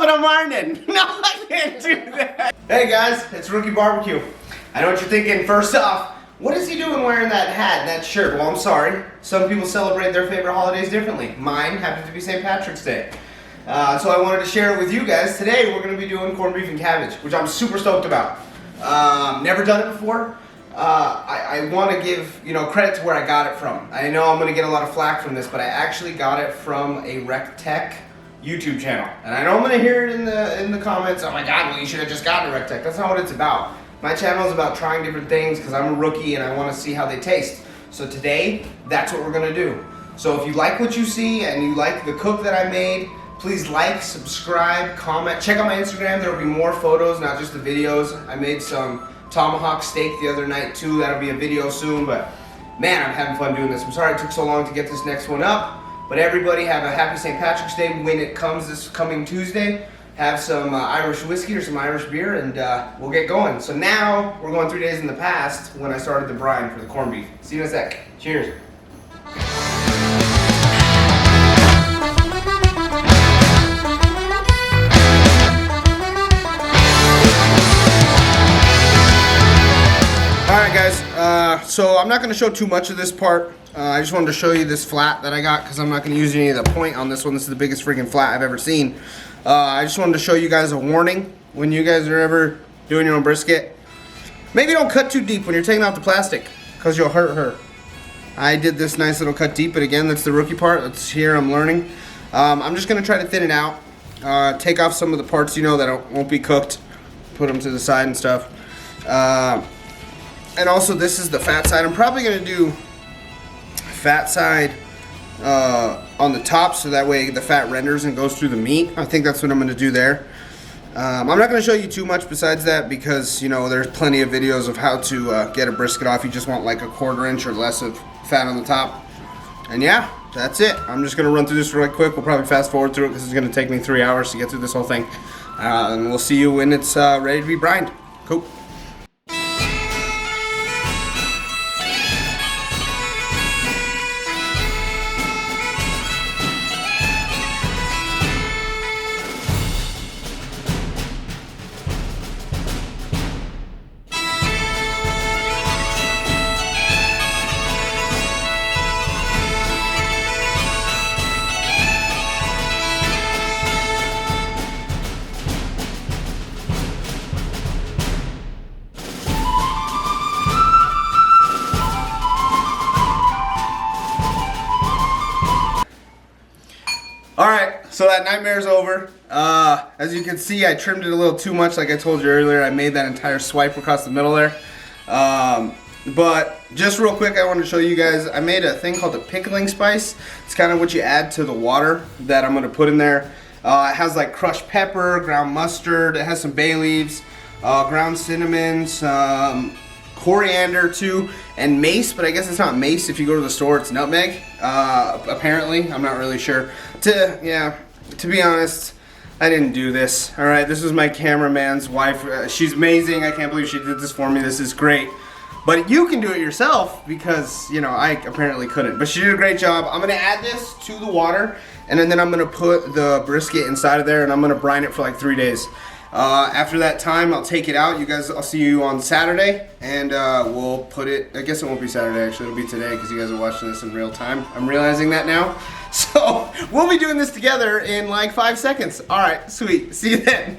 what I'm ironing. No, I can't do that. Hey guys, it's Rookie BBQ. I know what you're thinking. First off, what is he doing wearing that hat and that shirt? Well, I'm sorry. Some people celebrate their favorite holidays differently. Mine happens to be St. Patrick's Day. So I wanted to share it with you guys. Today we're going to be doing corned beef and cabbage, which I'm super stoked about. Never done it before. I want to give credit to where I got it from. I know I'm going to get a lot of flack from this, but I actually got it from a Rec Tech YouTube channel. And I know I'm going to hear it in the comments, oh my god, well you should have just gotten a Rec Tech. That's not what it's about. My channel is about trying different things because I'm a rookie and I want to see how they taste. So today, that's what we're going to do. So if you like what you see and you like the cook that I made, please like, subscribe, comment. Check out my Instagram. There will be more photos, not just the videos. I made some tomahawk steak the other night too. That'll be a video soon, but man, I'm having fun doing this. I'm sorry it took so long to get this next one up, but everybody have a happy St. Patrick's Day when it comes this coming Tuesday. Have some Irish whiskey or some Irish beer and we'll get going. So now we're going 3 days in the past when I started the brine for the corned beef. See you in a sec. Cheers. Alright guys, so I'm not going to show too much of this part. I just wanted to show you this flat that I got because I'm not going to use any of the point on this one. This is the biggest freaking flat I've ever seen. I just wanted to show you guys a warning when you guys are ever doing your own brisket. Maybe don't cut too deep when you're taking out the plastic because you'll hurt her. I did this nice little cut deep, but again, that's the rookie part. That's here, I'm learning. I'm just going to try to thin it out. Take off some of the parts that won't be cooked. Put them to the side and stuff. And also this is the fat side. I'm probably going to do fat side on the top so that way the fat renders and goes through the meat. I think that's what I'm going to do there. I'm not going to show you too much besides that because there's plenty of videos of how to get a brisket off. You just want like a 1/4 inch or less of fat on the top. And yeah, that's it. I'm just going to run through this really quick. We'll probably fast forward through it because it's going to take me 3 hours to get through this whole thing. And we'll see you when it's ready to be brined. Cool. Alright, so that nightmare's over. As you can see, I trimmed it a little too much like I told you earlier. I made that entire swipe across the middle there. But just real quick, I want to show you guys, I made a thing called a pickling spice. It's kind of what you add to the water that I'm going to put in there. It has like crushed pepper, ground mustard, it has some bay leaves, ground cinnamon, some coriander too, and mace, but I guess it's not mace. If you go to the store, it's nutmeg. Apparently, I'm not really sure. To be honest, I didn't do this. All right, this is my cameraman's wife. She's amazing. I can't believe she did this for me. This is great. But you can do it yourself because I apparently couldn't. But she did a great job. I'm gonna add this to the water, and then I'm gonna put the brisket inside of there, and I'm gonna brine it for like 3 days. After that time, I'll take it out. You guys, I'll see you on Saturday, and we'll put it, I guess it won't be Saturday actually, it'll be today because you guys are watching this in real time. I'm realizing that now. So, we'll be doing this together in like 5 seconds. Alright, sweet. See you then.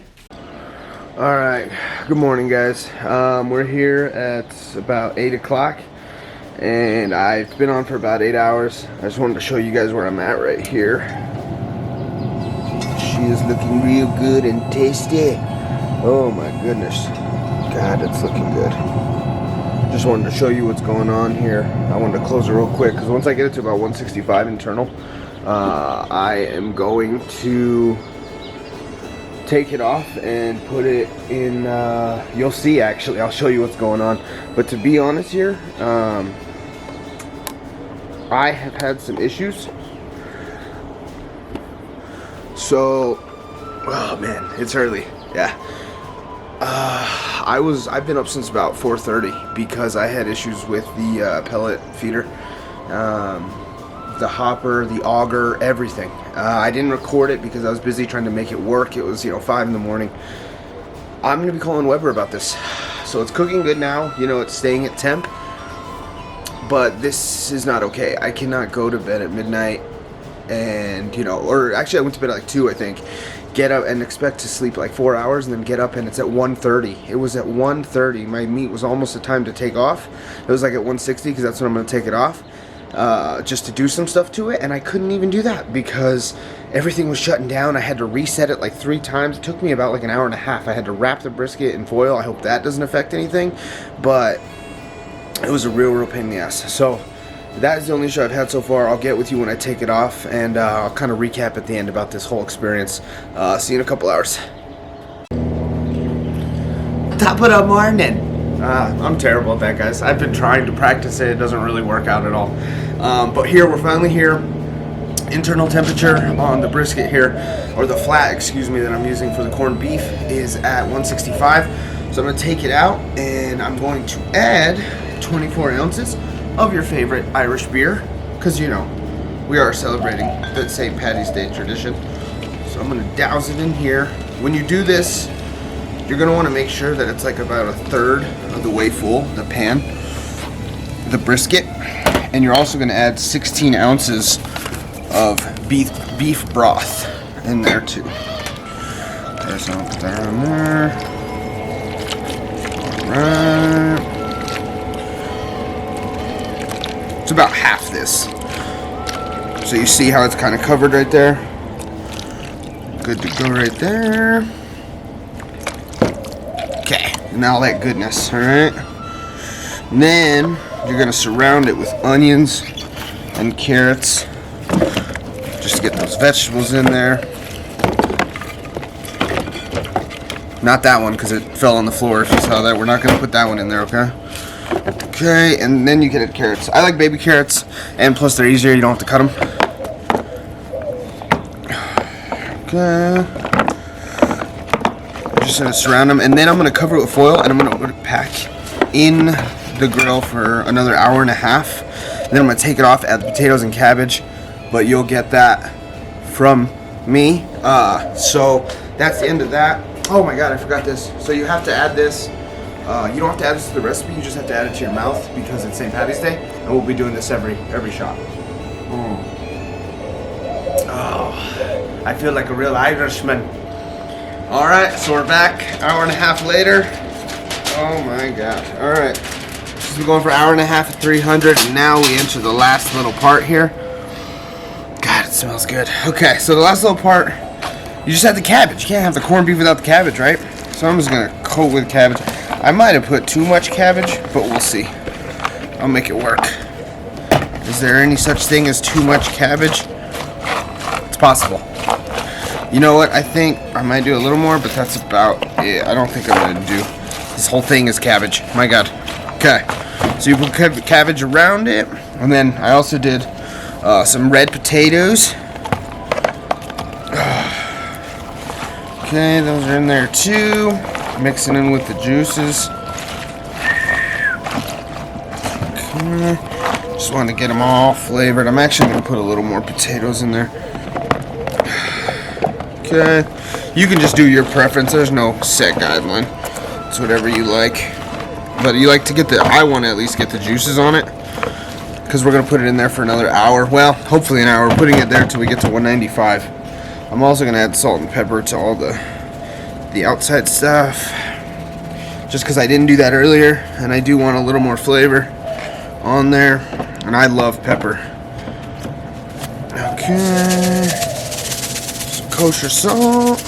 Alright, good morning guys. We're here at about 8 o'clock, and I've been on for about 8 hours. I just wanted to show you guys where I'm at right here. She is looking real good and tasty. Oh my goodness. God, it's looking good. Just wanted to show you what's going on here. I wanted to close it real quick because once I get it to about 165 internal, I am going to take it off and put it in, you'll see actually, I'll show you what's going on. But to be honest here, I have had some issues. So, oh man, it's early, yeah. I've been up since about 4:30 because I had issues with the pellet feeder. the hopper, the auger, everything. I didn't record it because I was busy trying to make it work. It was, 5 in the morning. I'm gonna be calling Weber about this. So it's cooking good now, it's staying at temp, but this is not okay. I cannot go to bed at midnight and, or actually I went to bed at like 2, I think, get up and expect to sleep like 4 hours and then get up and it's at 1:30. It was at 1:30. My meat was almost the time to take off. It was like at 1:60 because that's when I'm gonna take it off, just to do some stuff to it, and I couldn't even do that because everything was shutting down. I had to reset it like 3 times. It took me about like an hour and a half. I had to wrap the brisket in foil. I hope that doesn't affect anything, but it was a real pain in the ass. So that is the only issue I've had so far. I'll get with you when I take it off, and I'll kind of recap at the end about this whole experience. See you in a couple hours. Top of the morning. I'm terrible at that, guys. I've been trying to practice it. It doesn't really work out at all. But here, we're finally here. Internal temperature on the brisket here, or the flat, excuse me, that I'm using for the corned beef is at 165. So I'm going to take it out, and I'm going to add 24 ounces of your favorite Irish beer, because we are celebrating the St. Paddy's Day tradition. So I'm going to douse it in here. When you do this, you're going to want to make sure that it's like about a third of the way full, the pan, the brisket, and you're also going to add 16 ounces of beef broth in there too. Okay, so I'll put that on there. Alright. It's about half this. So you see how it's kind of covered right there? Good to go right there. Okay, and all that goodness, alright? And then you're going to surround it with onions and carrots. Just get those vegetables in there. Not that one because it fell on the floor if you saw that. We're not going to put that one in there, okay? Okay, and then you get carrots. I like baby carrots, and plus they're easier. You don't have to cut them. Okay. I'm just going to surround them, and then I'm going to cover it with foil, and I'm going to put it back in the grill for another hour and a half. And then I'm going to take it off, add the potatoes and cabbage. But you'll get that from me. So that's the end of that. Oh my god, I forgot this. So you have to add this. You don't have to add this to the recipe. You just have to add it to your mouth because it's St. Paddy's Day, and we'll be doing this every shot. Oh, I feel like a real Irishman. All right, so we're back. Hour and a half later. Oh my god. All right. So we're going for an hour and a half at 300, and now we enter the last little part here. God, it smells good. Okay, so the last little part, you just have the cabbage. You can't have the corned beef without the cabbage, right? So I'm just gonna coat with cabbage. I might have put too much cabbage, but we'll see. I'll make it work. Is there any such thing as too much cabbage? It's possible. You know what? I think I might do a little more, but that's about it. I don't think I'm gonna do. This whole thing is cabbage. My God. Okay. So you put cabbage around it, and then I also did some red potatoes. Okay, those are in there too. Mixing in with the juices. Okay. Just wanted to get them all flavored. I'm actually going to put a little more potatoes in there. Okay. You can just do your preference. There's no set guideline. It's whatever you like. But you like to get I want to at least get the juices on it, because we're going to put it in there for another hour. Well, hopefully an hour. We're putting it there until we get to 195. I'm also going to add salt and pepper to all the outside stuff, just because I didn't do that earlier, and I do want a little more flavor on there, and I love pepper. Okay. Some kosher salt.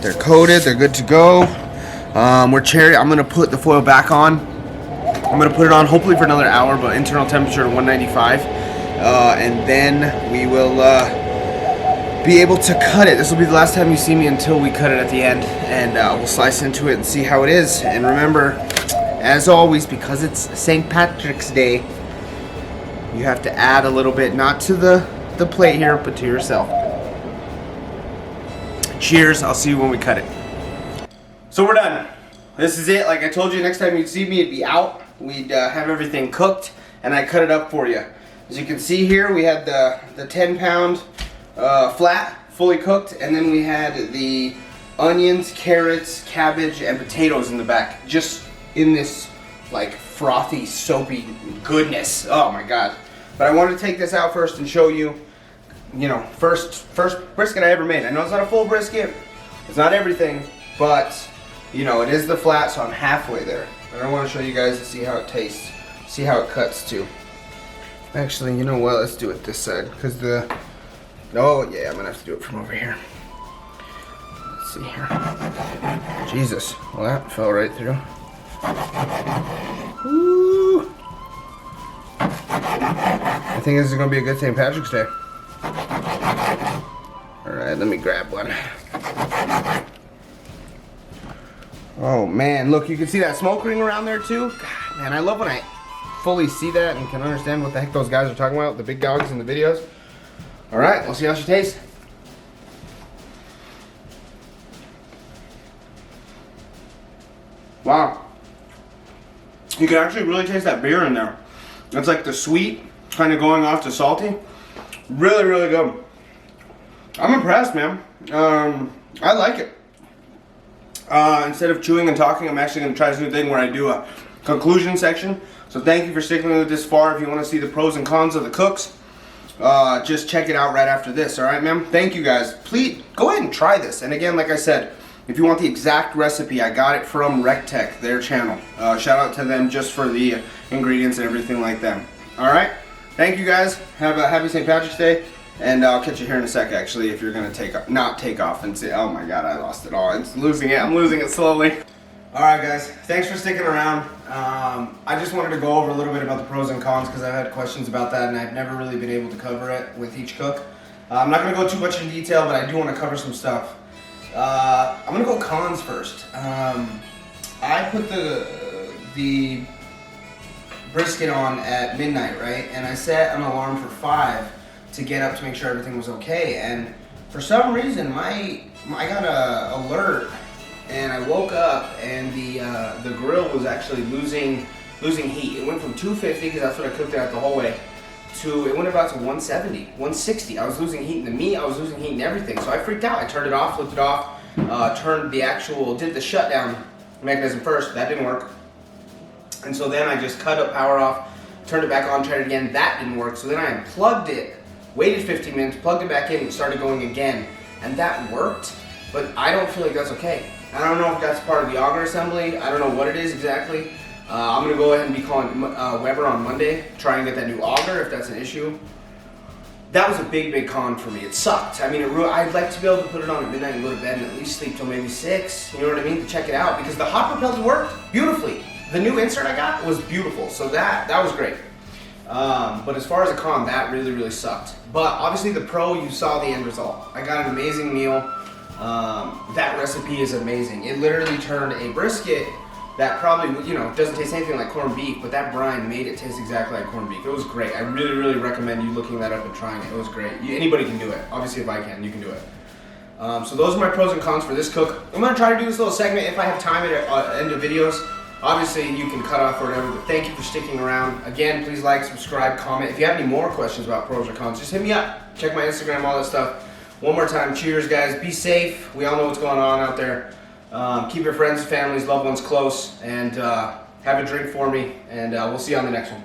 They're coated. They're good to go. I'm going to put the foil back on. I'm going to put it on hopefully for another hour, but internal temperature to 195. And then we will be able to cut it. This will be the last time you see me until we cut it at the end. And we'll slice into it and see how it is. And remember, as always, because it's St. Patrick's Day, you have to add a little bit, not to the plate here, but to yourself. Cheers. I'll see you when we cut it. So we're done. This is it. Like I told you, next time you'd see me, it'd be out. We'd have everything cooked, and I cut it up for you. As you can see here, we had the 10-pound flat, fully cooked, and then we had the onions, carrots, cabbage, and potatoes in the back, just in this like frothy, soapy goodness. Oh my god. But I wanted to take this out first and show you, you know, first brisket I ever made. I know it's not a full brisket, it's not everything, but you know, it is the flat, so I'm halfway there. And I want to show you guys to see how it tastes, see how it cuts too. Actually, you know what, let's do it this side, because oh yeah, I'm gonna have to do it from over here. Let's see here. Jesus, well that fell right through. Woo. I think this is gonna be a good St. Patrick's Day. Alright, let me grab one. Oh man, look, you can see that smoke ring around there too. God, man, I love when I fully see that and can understand what the heck those guys are talking about, the big dogs in the videos. Alright, we'll see how she tastes. Wow. You can actually really taste that beer in there. It's like the sweet kind of going off to salty. Really, really good. I'm impressed, man. I like it. Instead of chewing and talking, I'm actually going to try this new thing where I do a conclusion section. So thank you for sticking with it this far. If you want to see the pros and cons of the cooks, just check it out right after this. Alright, man? Thank you guys. Please go ahead and try this. And again, like I said, if you want the exact recipe, I got it from RecTech, their channel. Shout out to them just for the ingredients and everything like that. Alright? Thank you guys. Have a happy St. Patrick's Day. And I'll catch you here in a sec, actually, if you're going to not take off and say, oh my god, I lost it all. It's losing it. I'm losing it slowly. Alright guys, thanks for sticking around. I just wanted to go over a little bit about the pros and cons because I've had questions about that and I've never really been able to cover it with each cook. I'm not going to go too much in detail, but I do want to cover some stuff. I'm going to go cons first. I put the brisket on at midnight, right? And I set an alarm for 5 to get up to make sure everything was okay. And for some reason, I got a alert. And I woke up and the grill was actually losing heat. It went from 250, because that's what I cooked it at the whole way, to it went about to 170, 160. I was losing heat in the meat, I was losing heat in everything. So I freaked out. I turned it off, flipped it off, did the shutdown mechanism first. That didn't work. And so then I just cut up, power off, turned it back on, tried it again. That didn't work. So then I unplugged it, waited 15 minutes, plugged it back in, and started going again. And that worked, but I don't feel like that's okay. I don't know if that's part of the auger assembly. I don't know what it is exactly. I'm going to go ahead and be calling Weber on Monday, try and get that new auger if that's an issue. That was a big con for me. It sucked. I mean, I'd like to be able to put it on at midnight and go to bed and at least sleep till maybe 6, you know what I mean, to check it out, because the hot propels worked beautifully. The new insert I got was beautiful, so that was great. But as far as a con, that really sucked. But obviously the pro, you saw the end result. I got an amazing meal. That recipe is amazing. It literally turned a brisket that probably, you know, doesn't taste anything like corned beef, but that brine made it taste exactly like corned beef. It was great. I really recommend you looking that up and trying it. It was great. Anybody can do it. Obviously, if I can, you can do it. So those are my pros and cons for this cook. I'm going to try to do this little segment if I have time at the end of videos. Obviously, you can cut off or whatever, but thank you for sticking around. Again, please like, subscribe, comment. If you have any more questions about pros or cons, just hit me up. Check my Instagram, all that stuff. One more time, cheers guys, be safe. We all know what's going on out there. Keep your friends, families, loved ones close, and have a drink for me, and we'll see you on the next one.